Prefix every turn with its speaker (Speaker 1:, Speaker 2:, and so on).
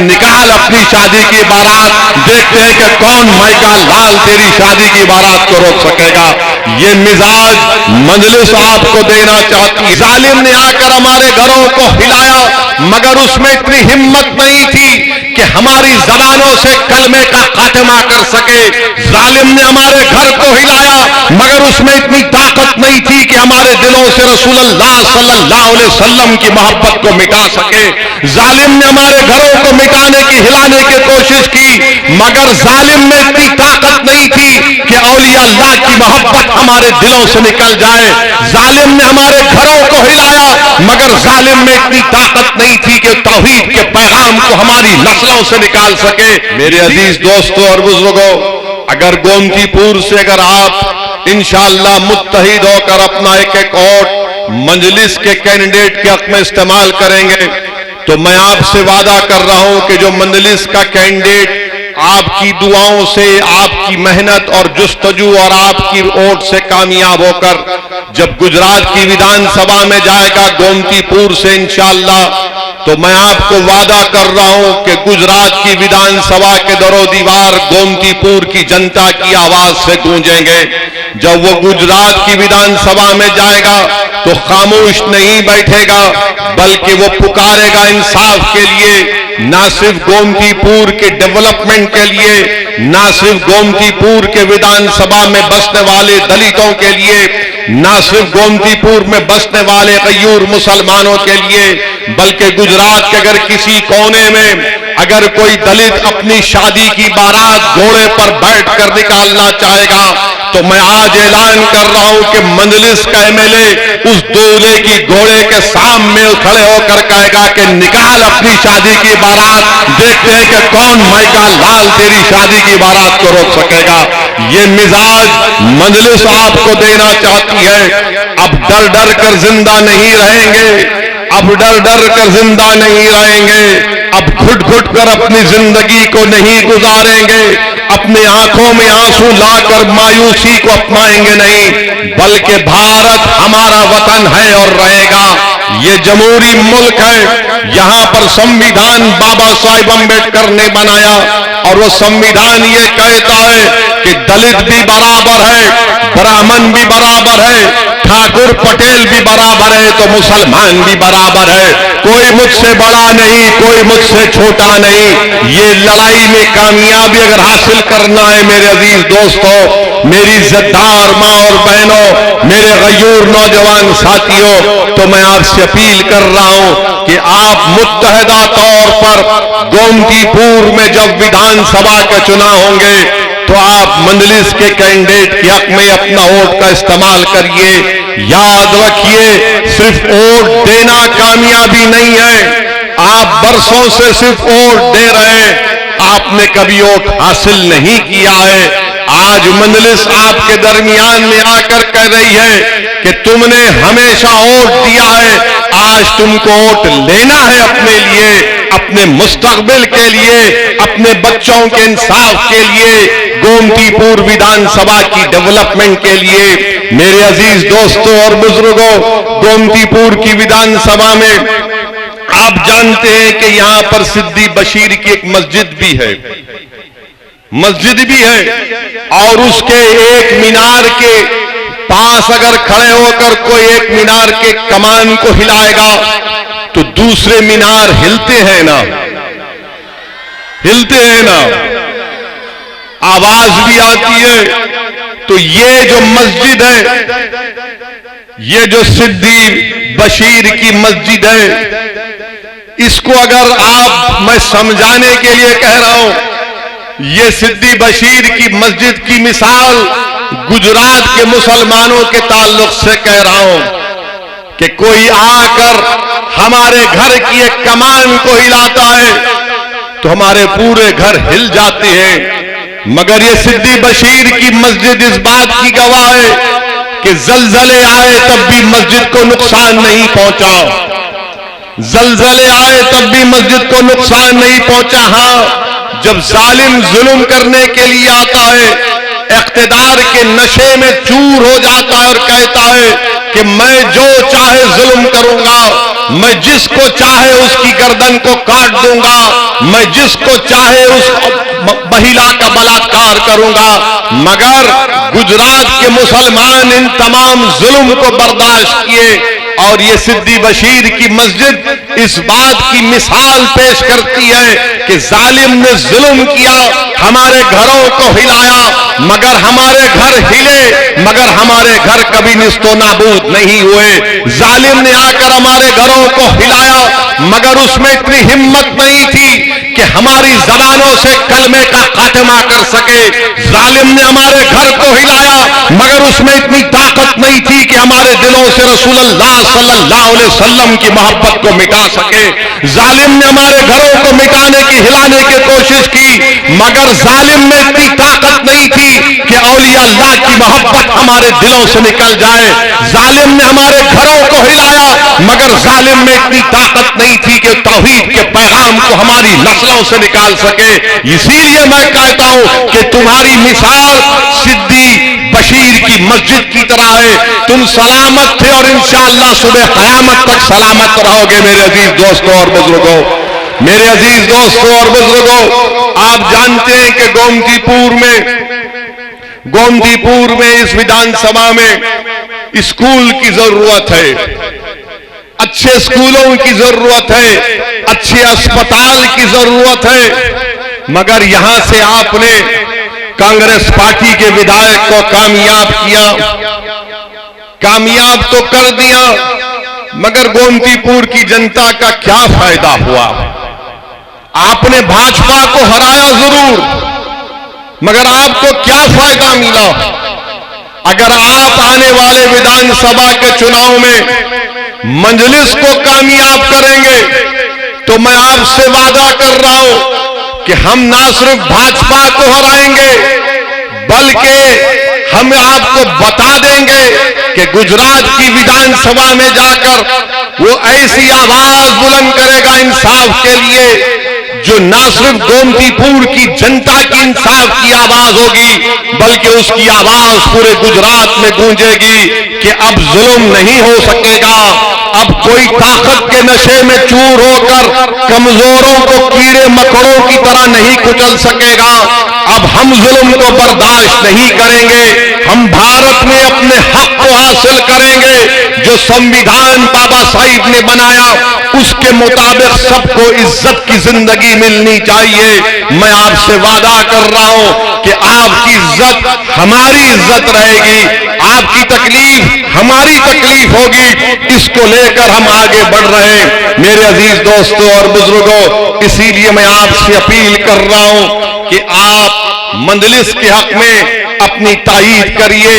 Speaker 1: निकाल अपनी शादी की बारात, देखते हैं कि कौन माइका लाल तेरी शादी की बारात को रोक सकेगा। ये मिजाज मजलिस आपको देना चाहती है। जालिम ने आकर हमारे घरों को हिलाया, मगर उसमें इतनी हिम्मत नहीं थी कि हमारी जबानों से कलमे का खात्मा कर सके। जालिम ने हमारे घर को हिलाया, मगर उसमें इतनी ताकत नहीं थी कि हमारे दिलों से रसूलुल्लाह सल्लल्लाहु अलैहि वसल्लम की मोहब्बत को मिटा सके। जालिम ने हमारे घरों को मिटाने की, हिलाने की कोशिश की, मगर जालिम में इतनी ताकत नहीं थी कि औलिया अल्लाह की मोहब्बत हमारे दिलों से निकल जाए। जालिम ने हमारे घरों को हिलाया, मगर जालिम में इतनी ताकत नहीं थी कि तौहीद के पैगाम को हमारी नस्लों से निकाल सके। मेरे अजीज दोस्तों और बुजुर्गों, अगर गोमतीपुर से अगर आप इंशाअल्लाह मुत्तहिद होकर अपना एक एक वोट मजलिस के कैंडिडेट के हक में इस्तेमाल करेंगे, तो मैं आपसे वादा कर रहा हूं कि जो मजलिस का कैंडिडेट आपकी दुआओं से, आपकी मेहनत और जुस्तजू और आपकी वोट से कामयाब होकर जब गुजरात की विधानसभा में जाएगा गोमतीपुर से इंशाअल्लाह, तो मैं आपको वादा कर रहा हूं कि गुजरात की विधानसभा के दरो दीवार गोमतीपुर की जनता की आवाज से गूंजेंगे। जब वो गुजरात की विधानसभा में जाएगा तो खामोश नहीं बैठेगा, बल्कि वो पुकारेगा इंसाफ के लिए, ना सिर्फ गोमतीपुर के डेवलपमेंट के लिए, ना सिर्फ गोमतीपुर के विधानसभा में बसने वाले दलितों के लिए, ना सिर्फ गोमतीपुर में बसने वाले गयूर मुसलमानों के लिए, बल्कि गुजरात के अगर किसी कोने में अगर कोई दलित अपनी शादी की बारात घोड़े पर बैठकर निकालना चाहेगा, तो मैं आज ऐलान कर रहा हूं कि मजलिस का एमएलए उस दूल्हे की घोड़े के सामने खड़े होकर कहेगा कि निकाल अपनी शादी की बारात, देखते हैं कि कौन माइका लाल तेरी शादी की बारात को रोक सकेगा। ये मिजाज मजलिस आपको देना चाहती है। अब डर डर कर जिंदा नहीं रहेंगे, अब डर डर कर जिंदा नहीं रहेंगे, अब घुट घुट कर अपनी जिंदगी को नहीं गुजारेंगे, अपनी आंखों में आंसू लाकर मायूसी को अपनाएंगे नहीं, बल्कि भारत हमारा वतन है और रहेगा। ये जमहूरी मुल्क है, यहां पर संविधान बाबा साहिब अम्बेडकर ने बनाया और वो संविधान ये कहता है कि दलित भी बराबर है, ब्राह्मण भी बराबर है, ठाकुर पटेल भी बराबर है, तो मुसलमान भी बराबर है। कोई मुझसे बड़ा नहीं, कोई मुझसे छोटा नहीं। ये लड़ाई में कामयाबी अगर हासिल करना है मेरे अजीज दोस्तों, मेरी इज्जतदार माँ और बहनों, मेरे गयूर नौजवान साथियों, तो मैं आपसे अपील कर रहा हूं कि आप मुत्तहिदा तौर पर गोमतीपुर में जब विधानसभा के चुनाव होंगे तो आप मजलिस के कैंडिडेट के हक में अपना वोट का इस्तेमाल करिए। याद रखिए, सिर्फ वोट देना कामयाबी नहीं है। आप बरसों से सिर्फ वोट दे रहे हैं, आपने कभी वोट हासिल नहीं किया है। आज मजलिस आपके दरमियान में आकर कह रही है कि तुमने हमेशा वोट दिया है, आज तुमको वोट लेना है अपने लिए, अपने मुस्तकबिल के लिए, अपने बच्चों के इंसाफ के लिए, गोमतीपुर विधानसभा की डेवलपमेंट के लिए। मेरे अजीज दोस्तों और बुजुर्गों, गोमतीपुर की विधानसभा में आप जानते हैं कि यहां पर सिद्दी बशीर की एक मस्जिद भी है, और उसके एक मीनार के पास अगर खड़े होकर कोई एक मीनार के कमान को हिलाएगा तो दूसरे मीनार हिलते हैं ना, आवाज भी आती है। तो ये जो मस्जिद है, ये जो सिद्दी बशीर की मस्जिद है, इसको अगर मैं समझाने के लिए कह रहा हूं, ये सिद्दी बशीर की मस्जिद की मिसाल गुजरात के मुसलमानों के ताल्लुक से कह रहा हूं कि कोई आकर हमारे घर की एक कमान को हिलाता है तो हमारे पूरे घर हिल जाते हैं। मगर ये सिद्दी बशीर की मस्जिद इस बात की गवाह है कि जलजले आए तब भी मस्जिद को नुकसान नहीं पहुंचा, जलजले आए तब भी मस्जिद को नुकसान नहीं पहुंचा। हाँ, जब जालिम जुल्म करने के लिए आता है, इख्तिदार के नशे में चूर हो जाता है और कहता है कि मैं जो चाहे जुल्म करूंगा, मैं जिसको चाहे उसकी गर्दन को काट दूंगा, मैं जिसको चाहे उस महिला का बलात्कार करूंगा। मगर गुजरात के मुसलमान इन तमाम जुल्म को बर्दाश्त किए और ये सिद्दी बशीर की मस्जिद इस बात की मिसाल पेश करती है कि जालिम ने जुल्म किया, हमारे घरों को हिलाया, मगर हमारे घर हिले, मगर हमारे घर कभी निस्तो नाबूद नहीं हुए। जालिम ने आकर हमारे घरों को हिलाया, मगर उसमें इतनी हिम्मत नहीं थी कि हमारी जबानों से कलमे का खात्मा कर सके। जालिम ने हमारे घर को हिलाया, मगर उसमें इतनी ताकत नहीं थी कि हमारे दिलों से रसूलुल्लाह सल्लल्लाहु अलैहि वसल्लम की मोहब्बत को मिटा सके। जालिम ने हमारे घरों को मिटाने की, हिलाने की कोशिश की, मगर जालिम में इतनी ताकत नहीं थी कि औलिया अल्लाह की मोहब्बत हमारे दिलों से निकल जाए। जालिम ने हमारे घरों को हिलाया, मगर जालिम में इतनी ताकत नहीं थी कि तौहीद के पैगाम को हमारी नस्लों से निकाल सके। इसीलिए मैं कहता हूं कि तुम्हारी मिसाल सिद्दी बशीर की मस्जिद की तरह है। तुम सलामत थे और इंशाअल्लाह सुबह क़यामत तक सलामत रहोगे। मेरे अजीज दोस्तों और बुजुर्गों, मेरे अजीज दोस्तों और बुजुर्गों, आप जानते हैं कि गोमतीपुर में इस विधानसभा में स्कूल की जरूरत है, अच्छे स्कूलों की जरूरत है, अच्छे अस्पताल की जरूरत है। मगर यहां से आपने कांग्रेस पार्टी के विधायक को कामयाब किया, कामयाब तो कर दिया, मगर गोमतीपुर की जनता का क्या फायदा हुआ? आपने भाजपा को हराया जरूर, मगर आपको क्या फायदा मिला? अगर आप आने वाले विधानसभा के चुनाव में मंजलिस को कामयाब करेंगे तो मैं आपसे वादा कर रहा हूं कि हम ना सिर्फ भाजपा को हराएंगे, बल्कि हम आपको बता देंगे कि गुजरात की विधानसभा में जाकर वो ऐसी आवाज बुलंद करेगा इंसाफ के लिए जो ना सिर्फ गोमतीपुर की जनता की इंसाफ की आवाज होगी, बल्कि उसकी आवाज पूरे गुजरात में गूंजेगी कि अब जुल्म नहीं हो सकेगा, अब कोई ताकत के नशे में चूर होकर कमजोरों को कीड़े मकोड़ों की तरह नहीं कुचल सकेगा। अब हम जुल्म को बर्दाश्त नहीं करेंगे, हम भारत में अपने हक को हासिल करेंगे। जो संविधान बाबा साहिब ने बनाया उसके मुताबिक सबको इज्जत की जिंदगी मिलनी चाहिए। मैं आपसे वादा कर रहा हूं कि आपकी इज्जत हमारी इज्जत रहेगी, आपकी तकलीफ हमारी तकलीफ होगी, इसको लेकर हम आगे बढ़ रहे हैं। मेरे अजीज दोस्तों और बुजुर्गों, इसीलिए मैं आपसे अपील कर रहा हूं कि आप मंजलिस के हक में अपनी तायीद करिए।